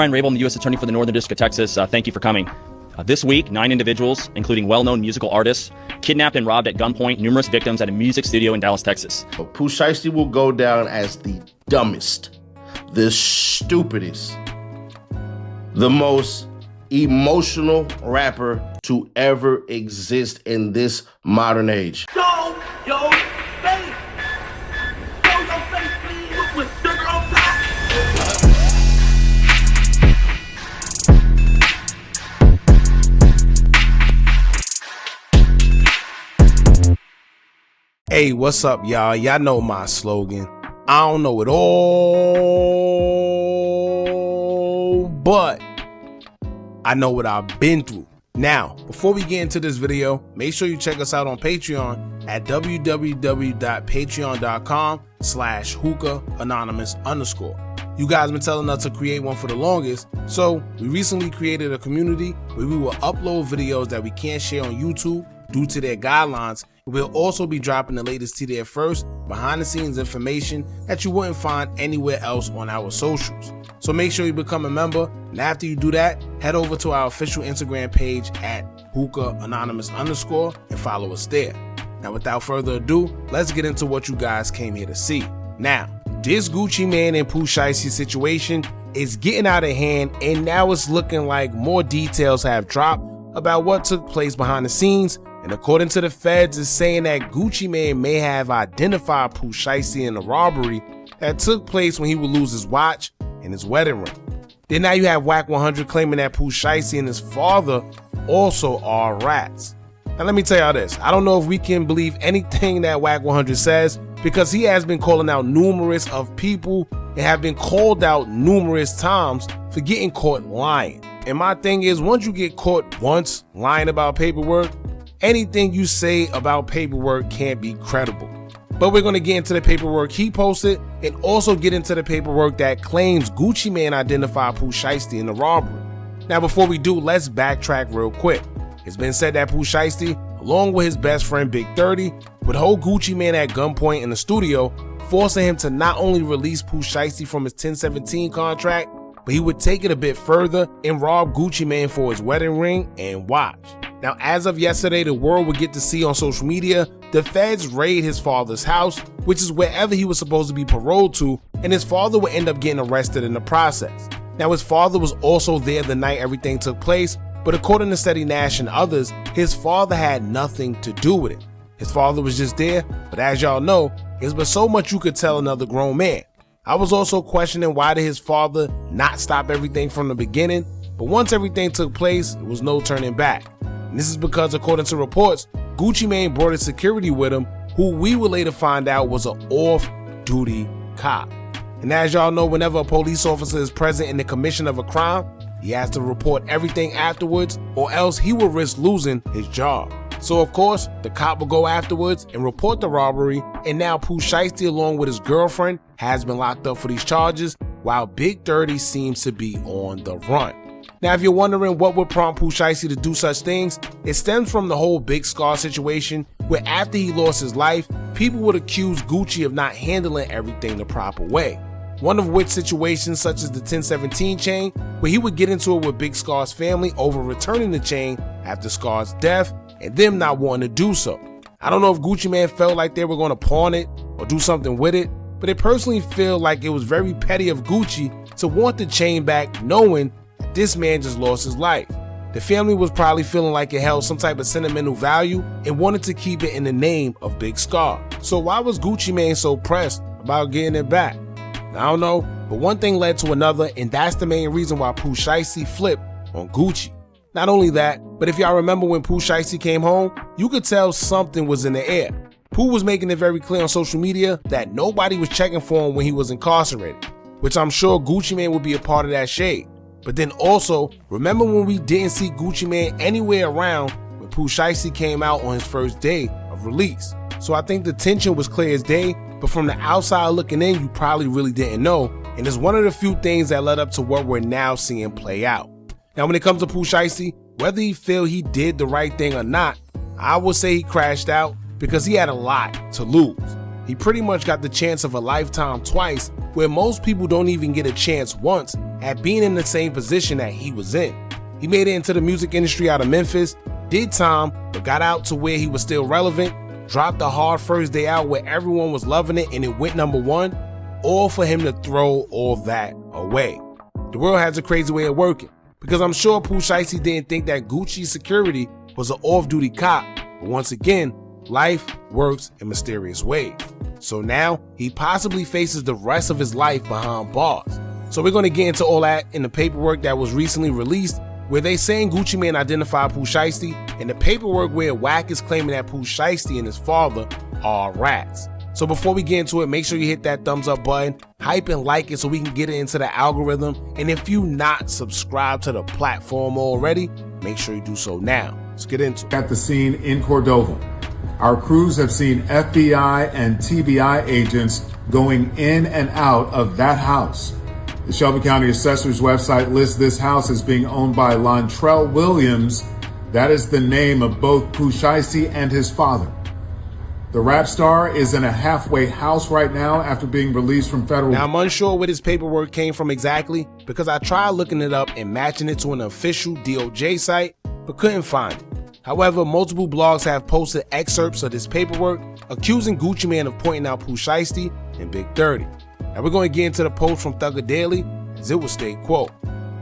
Brian Rabel, I'm the U.S. Attorney for the Northern District of Texas. Thank you for coming. This week, 9 individuals, including well-known musical artists, kidnapped and robbed at gunpoint numerous victims at a music studio in Dallas, Texas. But Pooh Shiesty will go down as the dumbest, the stupidest, the most emotional rapper to ever exist in this modern age. Yo, face. Show your face, please, with sugar on top. Hey, what's up, y'all? Y'all know my slogan. I don't know it all, but I know what I've been through. Now, before we get into this video, make sure you check us out on Patreon at www.patreon.com/Hookah Anonymous _. You guys been telling us to create one for the longest, so we recently created a community where we will upload videos that we can't share on YouTube due to their guidelines. We'll also be dropping the latest to there first, behind the scenes information that you wouldn't find anywhere else on our socials. So make sure you become a member, and after you do that, head over to our official Instagram page at Hookah Anonymous _ and follow us there. Now without further ado, let's get into what you guys came here to see. Now, this Gucci Mane and Pooh Shiesty situation is getting out of hand, and now it's looking like more details have dropped about what took place behind the scenes. And according to the feds, it's saying that Gucci Mane may have identified Pooh Shiesty in the robbery that took place when he would lose his watch and his wedding ring. Then now you have Wack 100 claiming that Pooh Shiesty and his father also are rats. Now let me tell y'all this, I don't know if we can believe anything that Wack 100 says, because he has been calling out numerous of people and have been called out numerous times for getting caught lying. And my thing is, once you get caught once lying about paperwork, anything you say about paperwork can't be credible. But we're going to get into the paperwork he posted and also get into the paperwork that claims Gucci Mane identified Pooh Shiesty in the robbery. Now before we do, let's backtrack real quick. It's been said that Pooh Shiesty, along with his best friend Big30, would hold Gucci Mane at gunpoint in the studio, forcing him to not only release Pooh Shiesty from his 1017 contract, but he would take it a bit further and rob Gucci Mane for his wedding ring and watch. Now, as of yesterday, the world would get to see on social media, the feds raid his father's house, which is wherever he was supposed to be paroled to, and his father would end up getting arrested in the process. Now, his father was also there the night everything took place, but according to Steady Nash and others, his father had nothing to do with it. His father was just there, but as y'all know, there's been so much you could tell another grown man. I was also questioning why did his father not stop everything from the beginning, but once everything took place, there was no turning back. And this is because, according to reports, Gucci Mane brought his security with him, who we would later find out was an off-duty cop. And as y'all know, whenever a police officer is present in the commission of a crime, he has to report everything afterwards, or else he will risk losing his job. So of course, the cop will go afterwards and report the robbery, and now Pooh Shiesty, along with his girlfriend, has been locked up for these charges, while Big30 seems to be on the run. Now, if you're wondering what would prompt Pooh Shiesty to do such things, it stems from the whole Big Scar situation, where after he lost his life, people would accuse Gucci of not handling everything the proper way. One of which situations, such as the 1017 chain, where he would get into it with Big Scar's family over returning the chain after Scar's death, and them not wanting to do so. I don't know if Gucci Mane felt like they were going to pawn it or do something with it, but I personally feel like it was very petty of Gucci to want the chain back, knowing this man just lost his life. The family was probably feeling like it held some type of sentimental value and wanted to keep it in the name of Big Scar. So why was Gucci Mane so pressed about getting it back? I don't know, but one thing led to another, and that's the main reason why Pooh Shiesty flipped on Gucci. Not only that, but if y'all remember when Pooh Shiesty came home, you could tell something was in the air. Pooh was making it very clear on social media that nobody was checking for him when he was incarcerated, which I'm sure Gucci Mane would be a part of that shade. But then also, remember when we didn't see Gucci Mane anywhere around when Pooh Shiesty came out on his first day of release? So I think the tension was clear as day, but from the outside looking in, you probably really didn't know, and it's one of the few things that led up to what we're now seeing play out. Now when it comes to Pooh Shiesty, whether he feel he did the right thing or not, I would say he crashed out because he had a lot to lose. He pretty much got the chance of a lifetime twice, where most people don't even get a chance once at being in the same position that he was in. He made it into the music industry out of Memphis, did time, but got out to where he was still relevant, dropped a hard first day out where everyone was loving it and it went #1, all for him to throw all that away. The world has a crazy way of working, because I'm sure Pooh Shiesty didn't think that Gucci's security was an off-duty cop, but once again, life works in mysterious ways. So now, he possibly faces the rest of his life behind bars. So we're going to get into all that in the paperwork that was recently released, where they saying Gucci Mane identified Pooh Shiesty, and the paperwork where Wack is claiming that Pooh Shiesty and his father are rats. So before we get into it, make sure you hit that thumbs up button, hype and like it so we can get it into the algorithm. And if you not subscribed to the platform already, make sure you do so now. Let's get into it. At the scene in Cordova, our crews have seen FBI and TBI agents going in and out of that house. The Shelby County Assessor's website lists this house as being owned by Lontrell Williams. That is the name of both Pooh Shiesty and his father. The rap star is in a halfway house right now after being released from federal. Now, I'm unsure where this paperwork came from exactly, because I tried looking it up and matching it to an official DOJ site, but couldn't find it. However, multiple blogs have posted excerpts of this paperwork accusing Gucci Mane of pointing out Pooh Shiesty and Big30. Now we're going to get into the post from Thugger Daily, as it will state, quote,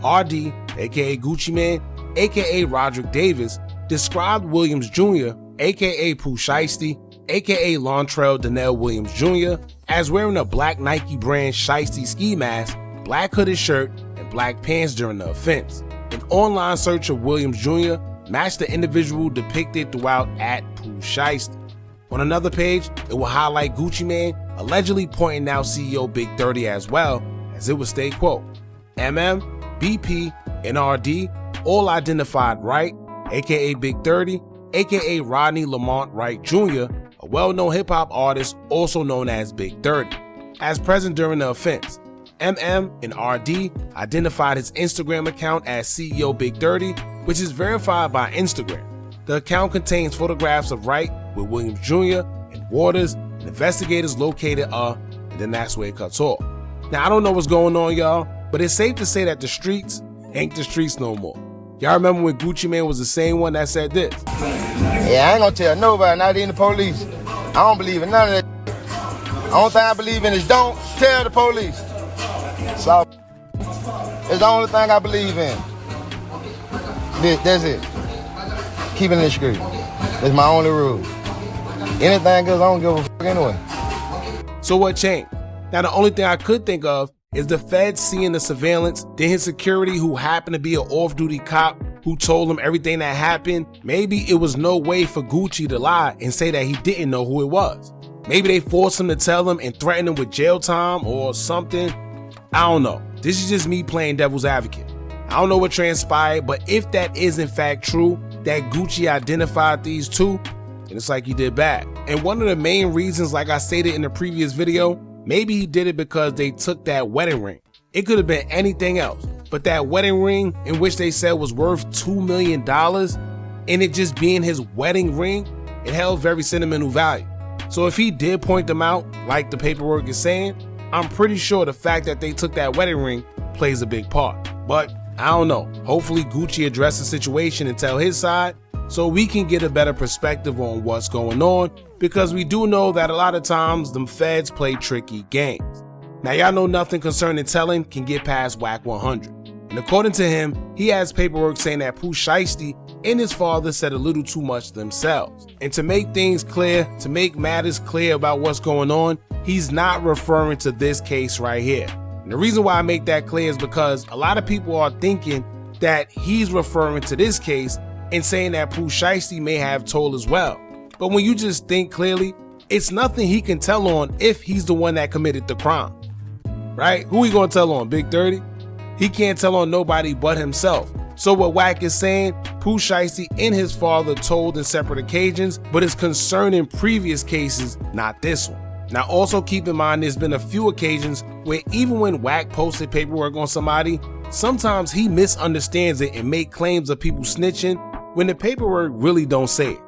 RD, aka Gucci Mane, aka Roderick Davis, described Williams Jr., aka Pooh Shiesty, aka Lontrell Donnell Williams Jr., as wearing a black Nike brand Shiesty ski mask, black hooded shirt, and black pants during the offense. An online search of Williams Jr. matched the individual depicted throughout at Pooh Shiesty. On another page, it will highlight Gucci Mane allegedly pointing out CEO Big30 as well, as it would state, quote, MM, BP, and RD all identified Wright, aka Big30, aka Rodney Lamont Wright Jr., a well-known hip-hop artist also known as Big30, as present during the offense. MM and RD identified his Instagram account as CEO Big30, which is verified by Instagram. The account contains photographs of Wright with Williams Jr. and Waters, and investigators located and then that's where it cuts off. Now, I don't know what's going on, y'all, but it's safe to say that the streets ain't the streets no more. Y'all remember when Gucci Mane was the same one that said this? Yeah, I ain't gonna tell nobody, not even the police. I don't believe in none of that. The only thing I believe in is don't tell the police. So, it's the only thing I believe in. That's it. Keeping it discreet. That's my only rule. Anything else, I don't give a fuck anyway. So what changed? Now, the only thing I could think of is the feds seeing the surveillance, then his security, who happened to be an off-duty cop who told him everything that happened. Maybe it was no way for Gucci to lie and say that he didn't know who it was. Maybe they forced him to tell him and threatened him with jail time or something. I don't know. This is just me playing devil's advocate. I don't know what transpired, but if that is in fact true, that Gucci identified these two, then it's like he did bad. And one of the main reasons, like I stated in the previous video, maybe he did it because they took that wedding ring. It could have been anything else, but that wedding ring, in which they said was worth $2 million, and it just being his wedding ring, it held very sentimental value. So if he did point them out, like the paperwork is saying, I'm pretty sure the fact that they took that wedding ring plays a big part. But I don't know. Hopefully Gucci address the situation and tell his side so we can get a better perspective on what's going on, because we do know that a lot of times them feds play tricky games. Now, y'all know nothing concerning telling can get past Wack 100. And according to him, he has paperwork saying that Pooh Shiesty and his father said a little too much themselves. And to make things clear, to make matters clear about what's going on, he's not referring to this case right here. And the reason why I make that clear is because a lot of people are thinking that he's referring to this case and saying that Pooh Shiesty may have told as well. But when you just think clearly, it's nothing he can tell on if he's the one that committed the crime, right? Who he gonna tell on, Big30? He can't tell on nobody but himself. So what Wack is saying, Pooh Shiesty and his father told in separate occasions, but it's concerning previous cases, not this one. Now also keep in mind there's been a few occasions where even when Wack posted paperwork on somebody, sometimes he misunderstands it and make claims of people snitching when the paperwork really don't say it,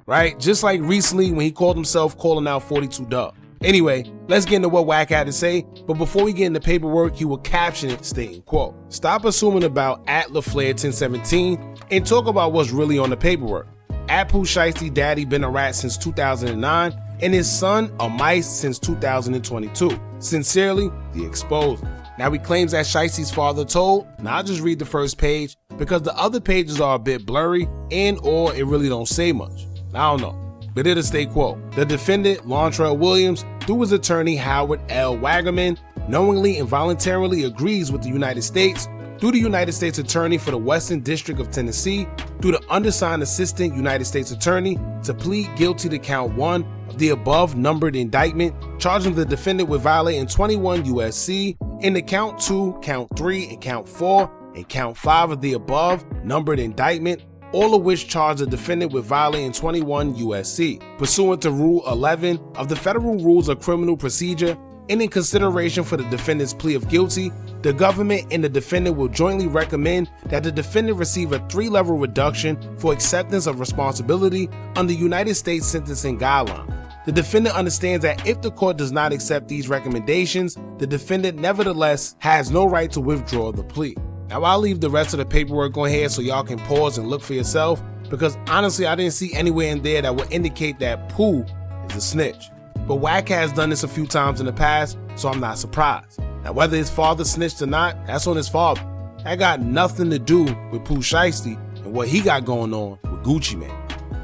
right? Just like recently when he called himself calling out 42 Dugg. Anyway, Let's get into what Wack had to say, but before we get into paperwork, he will caption it stating, quote, "Stop assuming about at LaFlair1017 and talk about what's really on the paperwork. At Pooh Shiesty Daddy been a rat since 2009 and his son a mice since 2022. Sincerely, the Exposed." Now he claims that Shiesty's father told, now I'll just read the first page because the other pages are a bit blurry and or it really don't say much. I don't know. But it'll stay, quote, "The defendant, Lontrell Williams, through his attorney Howard L. Wagaman, knowingly and voluntarily agrees with the United States, through the United States Attorney for the Western District of Tennessee, through the undersigned Assistant United States Attorney, to plead guilty to count 1 of the above numbered indictment, charging the defendant with violating 21 U.S.C. in the count 2, count 3, and count 4, and count 5 of the above numbered indictment, all of which charge the defendant with violating 21 U.S.C. pursuant to Rule 11 of the Federal Rules of Criminal Procedure, and in consideration for the defendant's plea of guilty, the government and the defendant will jointly recommend that the defendant receive a 3-level reduction for acceptance of responsibility under United States Sentencing Guidelines. The defendant understands that if the court does not accept these recommendations, the defendant nevertheless has no right to withdraw the plea." Now I'll leave the rest of the paperwork on here so y'all can pause and look for yourself, because honestly I didn't see anywhere in there that would indicate that Pooh is a snitch. But Wack has done this a few times in the past, so I'm not surprised. Now whether his father snitched or not, that's on his father. That got nothing to do with Pooh Shiesty and what he got going on with Gucci Mane.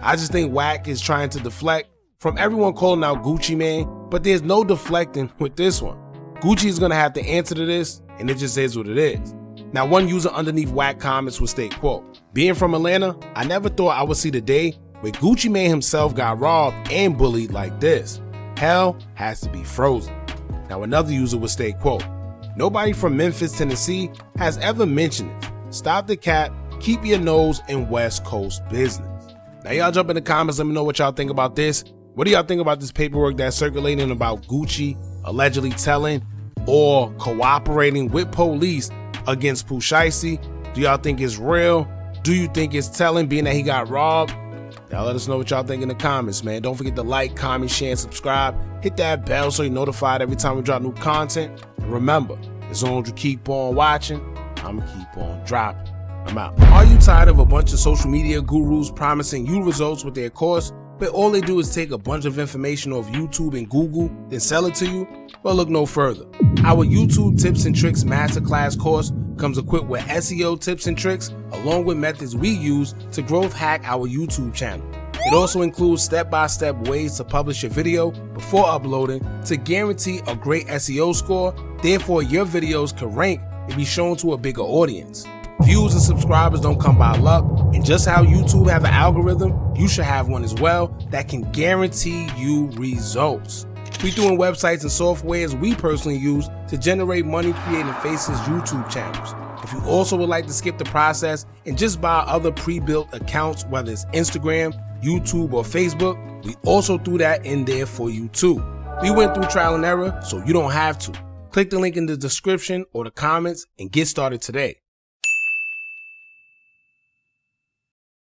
I just think Wack is trying to deflect from everyone calling out Gucci Mane, but there's no deflecting with this one. Gucci is gonna have to answer to this, and it just is what it is. Now one user underneath Wack comments will state, quote, "Being from Atlanta, I never thought I would see the day where Gucci Mane himself got robbed and bullied like this. Hell has to be frozen." Now another user would state, quote, "Nobody from Memphis, Tennessee has ever mentioned it. Stop the cap, keep your nose in West Coast business." Now y'all jump in the comments, let me know what y'all think about this. What do y'all think about this paperwork that's circulating about Gucci allegedly telling or cooperating with police against Pooh Shiesty? Do y'all think it's real? Do you think it's telling, being that he got robbed? Y'all let us know what y'all think in the comments, man. Don't forget to like, comment, share, and subscribe. Hit that bell so you're notified every time we drop new content. And remember, as long as you keep on watching, I'ma keep on dropping. I'm out. Are you tired of a bunch of social media gurus promising you results with their course, but all they do is take a bunch of information off YouTube and Google, then sell it to you? Well, look no further. Our YouTube Tips and Tricks Masterclass course comes equipped with SEO tips and tricks, along with methods we use to growth hack our YouTube channel. It also includes step-by-step ways to publish your video before uploading to guarantee a great SEO score, therefore your videos can rank and be shown to a bigger audience. Views and subscribers don't come by luck, and just how YouTube have an algorithm, you should have one as well that can guarantee you results. We doing websites and softwares we personally use to generate money creating Faces YouTube channels. If you also would like to skip the process and just buy other pre-built accounts, whether it's Instagram, YouTube, or Facebook, we also threw that in there for you too. We went through trial and error, so you don't have to. Click the link in the description or the comments and get started today.